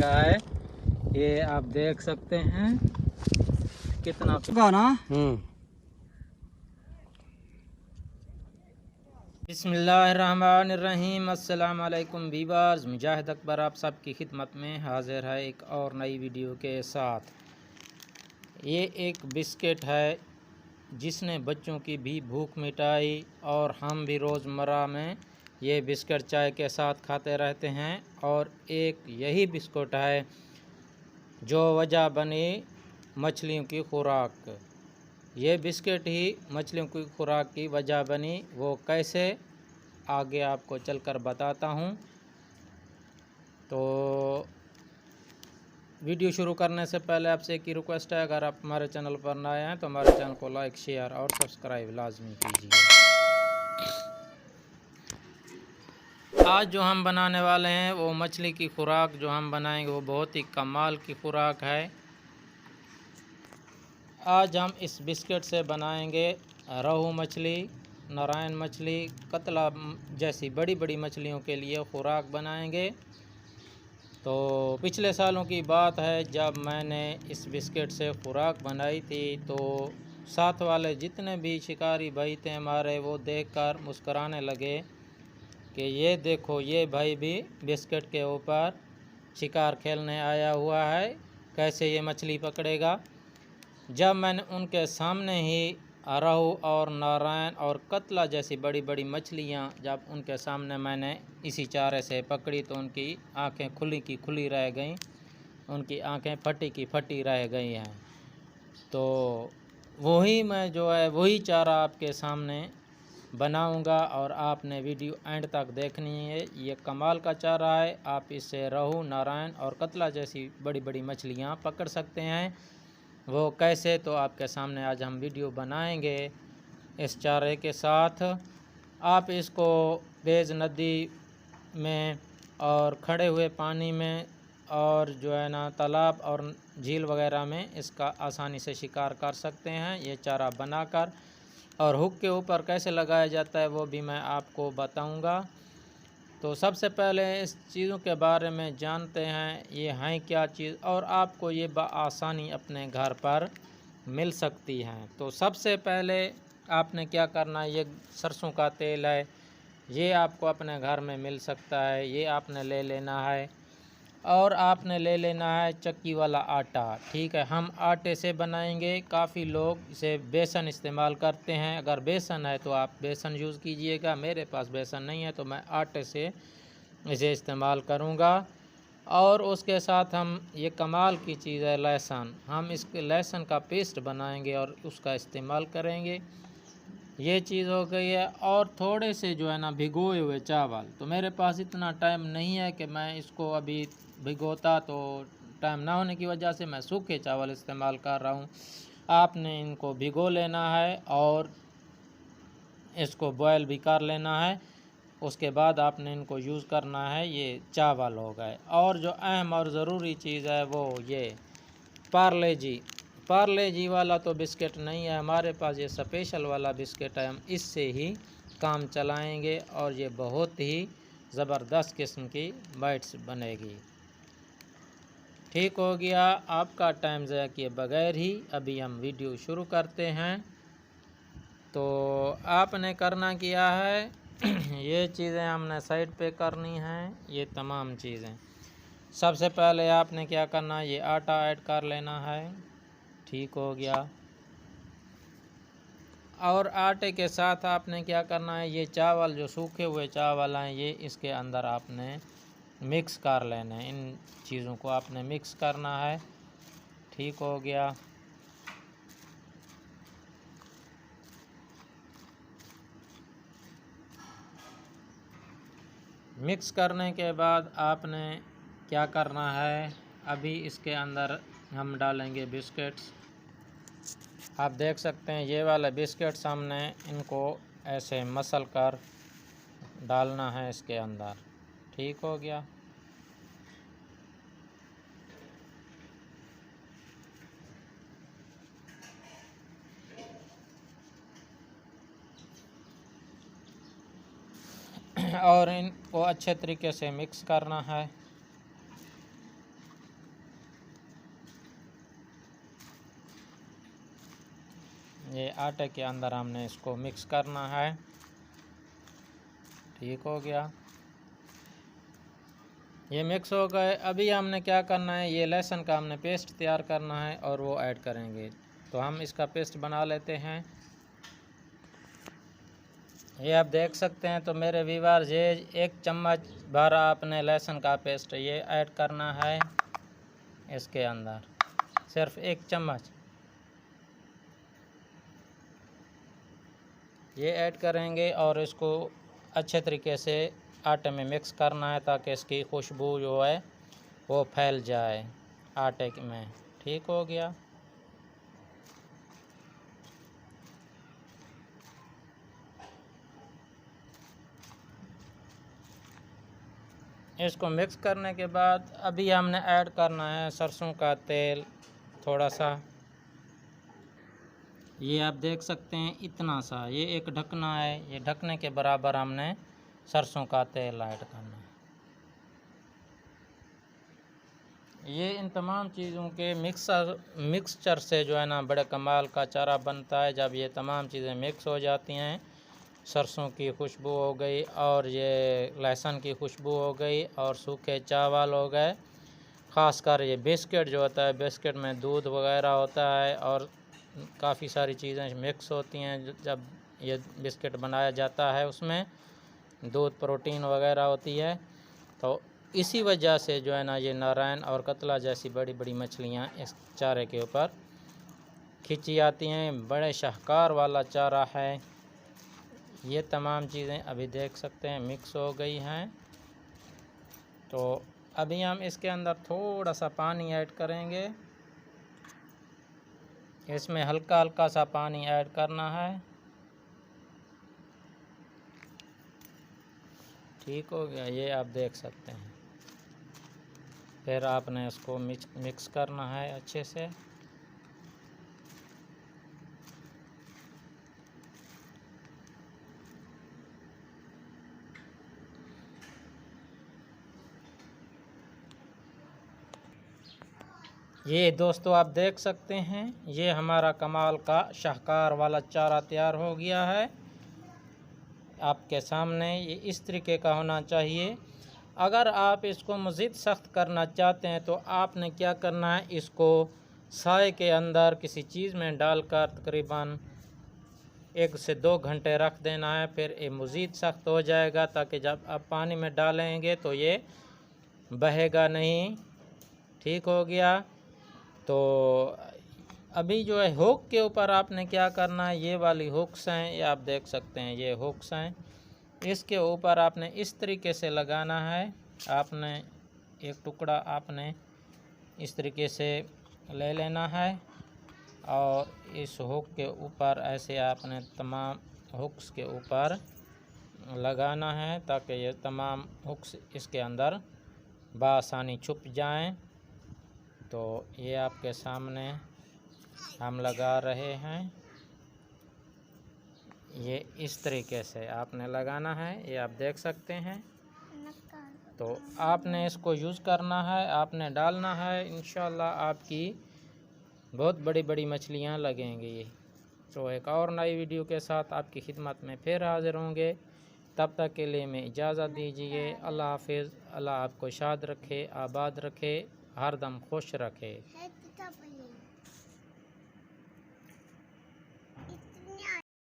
लगा है, ये आप देख सकते हैं कितना गाना। बिस्मिल्लाहिर्रहमानिर्रहीम। अस्सलाम वालेकुम वीवर्स, मुजाहिद अकबर आप सबकी खिदमत में हाजिर है एक और नई वीडियो के साथ। ये एक बिस्किट है जिसने बच्चों की भी भूख मिटाई और हम भी रोज़मर्रा में ये बिस्किट चाय के साथ खाते रहते हैं। और एक यही बिस्कुट है जो वजह बनी मछलियों की खुराक। ये बिस्किट ही मछलियों की खुराक की वजह बनी, वो कैसे आगे आपको चलकर बताता हूँ। तो वीडियो शुरू करने से पहले आपसे एक ही रिक्वेस्ट है, अगर आप हमारे चैनल पर नए हैं तो हमारे चैनल को लाइक, शेयर और सब्सक्राइब लाजमी कीजिए। आज जो हम बनाने वाले हैं वो मछली की खुराक जो हम बनाएंगे वो बहुत ही कमाल की खुराक है। आज हम इस बिस्किट से बनाएंगे रोहू मछली, नारायण मछली, कतला जैसी बड़ी बड़ी मछलियों के लिए खुराक बनाएंगे। तो पिछले सालों की बात है, जब मैंने इस बिस्किट से खुराक बनाई थी तो साथ वाले जितने भी शिकारी भाई थे हमारे, वो देखकर मुस्कराने लगे कि ये देखो, ये भाई भी बिस्किट के ऊपर शिकार खेलने आया हुआ है, कैसे ये मछली पकड़ेगा। जब मैंने उनके सामने ही रोहू और नारायण और कतला जैसी बड़ी बड़ी मछलियाँ जब उनके सामने मैंने इसी चारे से पकड़ी तो उनकी आंखें खुली की खुली रह गईं, उनकी आंखें फटी की फटी रह गई हैं। तो वही मैं जो है वही चारा आपके सामने बनाऊंगा और आपने वीडियो एंड तक देखनी है। ये कमाल का चारा है, आप इससे रोहू, नारायण और कतला जैसी बड़ी बड़ी मछलियाँ पकड़ सकते हैं। वो कैसे, तो आपके सामने आज हम वीडियो बनाएंगे इस चारे के साथ। आप इसको तेज़ नदी में और खड़े हुए पानी में और जो है ना तालाब और झील वगैरह में इसका आसानी से शिकार कर सकते हैं ये चारा बनाकर। और हुक के ऊपर कैसे लगाया जाता है वो भी मैं आपको बताऊंगा। तो सबसे पहले इस चीज़ों के बारे में जानते हैं, ये हैं क्या चीज़ और आपको ये बआसानी अपने घर पर मिल सकती हैं। तो सबसे पहले आपने क्या करना है, ये सरसों का तेल है, ये आपको अपने घर में मिल सकता है, ये आपने ले लेना है। और आपने ले लेना है चक्की वाला आटा। ठीक है, हम आटे से बनाएंगे, काफ़ी लोग इसे बेसन इस्तेमाल करते हैं। अगर बेसन है तो आप बेसन यूज़ कीजिएगा, मेरे पास बेसन नहीं है तो मैं आटे से इसे इस्तेमाल करूँगा। और उसके साथ हम ये कमाल की चीज़ है लहसुन, हम इसके लहसुन का पेस्ट बनाएंगे और उसका इस्तेमाल करेंगे। ये चीज़ हो गई है। और थोड़े से जो है ना भिगोए हुए चावल, तो मेरे पास इतना टाइम नहीं है कि मैं इसको अभी भिगोता, तो टाइम ना होने की वजह से मैं सूखे चावल इस्तेमाल कर रहा हूँ। आपने इनको भिगो लेना है और इसको बॉयल भी कर लेना है। उसके बाद आपने इनको यूज़ करना है। ये चावल हो गए। और जो अहम और ज़रूरी चीज़ है वो ये पार्ले जी। पार्ले जी वाला तो बिस्किट नहीं है हमारे पास, ये स्पेशल वाला बिस्किट है, हम इससे ही काम चलाएंगे और ये बहुत ही ज़बरदस्त किस्म की बाइट्स बनेगी। ठीक हो गया, आपका टाइम ज़ाया किए बगैर ही अभी हम वीडियो शुरू करते हैं। तो आपने करना क्या है ये चीज़ें हमने साइड पे करनी हैं, ये तमाम चीज़ें। सबसे पहले आपने क्या करना है, ये आटा ऐड कर लेना है। ठीक हो गया। और आटे के साथ आपने क्या करना है, ये चावल जो सूखे हुए चावल हैं ये इसके अंदर आपने मिक्स कर लेना है। इन चीज़ों को आपने मिक्स करना है। ठीक हो गया। मिक्स करने के बाद आपने क्या करना है, अभी इसके अंदर हम डालेंगे बिस्किट्स। आप देख सकते हैं ये वाले बिस्किट्स हमने इनको ऐसे मसल कर डालना है इसके अंदर। ठीक हो गया। और इनको अच्छे तरीके से मिक्स करना है। ये आटे के अंदर हमने इसको मिक्स करना है। ठीक हो गया, ये मिक्स हो गए। अभी हमने क्या करना है, ये लहसुन का हमने पेस्ट तैयार करना है और वो ऐड करेंगे। तो हम इसका पेस्ट बना लेते हैं। ये आप देख सकते हैं। तो मेरे व्यूअर्स, ये 1 चम्मच भर आपने लहसुन का पेस्ट ये ऐड करना है इसके अंदर, सिर्फ 1 चम्मच ये ऐड करेंगे और इसको अच्छे तरीके से आटे में मिक्स करना है ताकि इसकी खुशबू जो है वो फैल जाए आटे में। ठीक हो गया, इसको मिक्स करने के बाद अभी हमने ऐड करना है सरसों का तेल थोड़ा सा। ये आप देख सकते हैं इतना सा, ये एक ढकना है, ये ढकने के बराबर हमने सरसों का तेल ऐड करना है। ये इन तमाम चीज़ों के मिक्सचर से जो है ना बड़े कमाल का चारा बनता है। जब ये तमाम चीज़ें मिक्स हो जाती हैं, सरसों की खुशबू हो गई और ये लहसुन की खुशबू हो गई और सूखे चावल हो गए, ख़ासकर ये बिस्किट जो होता है, बिस्किट में दूध वगैरह होता है और काफ़ी सारी चीज़ें मिक्स होती हैं। जब ये बिस्किट बनाया जाता है उसमें दूध, प्रोटीन वगैरह होती है। तो इसी वजह से जो है ना ये नारायण और कतला जैसी बड़ी बड़ी मछलियाँ इस चारे के ऊपर खींची आती हैं। बड़े शाहकार वाला चारा है। ये तमाम चीज़ें अभी देख सकते हैं मिक्स हो गई हैं। तो अभी हम इसके अंदर थोड़ा सा पानी ऐड करेंगे। इसमें हल्का हल्का सा पानी ऐड करना है। ठीक हो गया, ये आप देख सकते हैं। फिर आपने इसको मिक्स करना है अच्छे से। ये दोस्तों आप देख सकते हैं, ये हमारा कमाल का शाहकार वाला चारा तैयार हो गया है आपके सामने। ये इस तरीके का होना चाहिए। अगर आप इसको मज़ीद सख्त करना चाहते हैं तो आपने क्या करना है, इसको साए के अंदर किसी चीज़ में डालकर तकरीबन 1 से 2 घंटे रख देना है। फिर ये मज़ीद सख्त हो जाएगा, ताकि जब आप पानी में डालेंगे तो ये बहेगा नहीं। ठीक हो गया। तो अभी जो है हुक के ऊपर आपने क्या करना है, ये वाली हुक्स हैं, ये आप देख सकते हैं, ये हुक्स हैं। इसके ऊपर आपने इस तरीके से लगाना है। आपने एक टुकड़ा आपने इस तरीके से ले लेना है और इस हुक के ऊपर ऐसे आपने तमाम हुक्स के ऊपर लगाना है ताकि ये तमाम हुक्स इसके अंदर बआसानी छुप जाएं। तो ये आपके सामने हम लगा रहे हैं। ये इस तरीके से आपने लगाना है, ये आप देख सकते हैं। तो आपने इसको यूज़ करना है, आपने डालना है। इंशाल्लाह आपकी बहुत बड़ी बड़ी मछलियां लगेंगी। तो एक और नई वीडियो के साथ आपकी खिदमत में फिर हाज़िर होंगे। तब तक के लिए मैं इजाज़त दीजिए। अल्लाह हाफिज़। अल्लाह आपको शाद रखे, आबाद रखे, हरदम खुश रखे।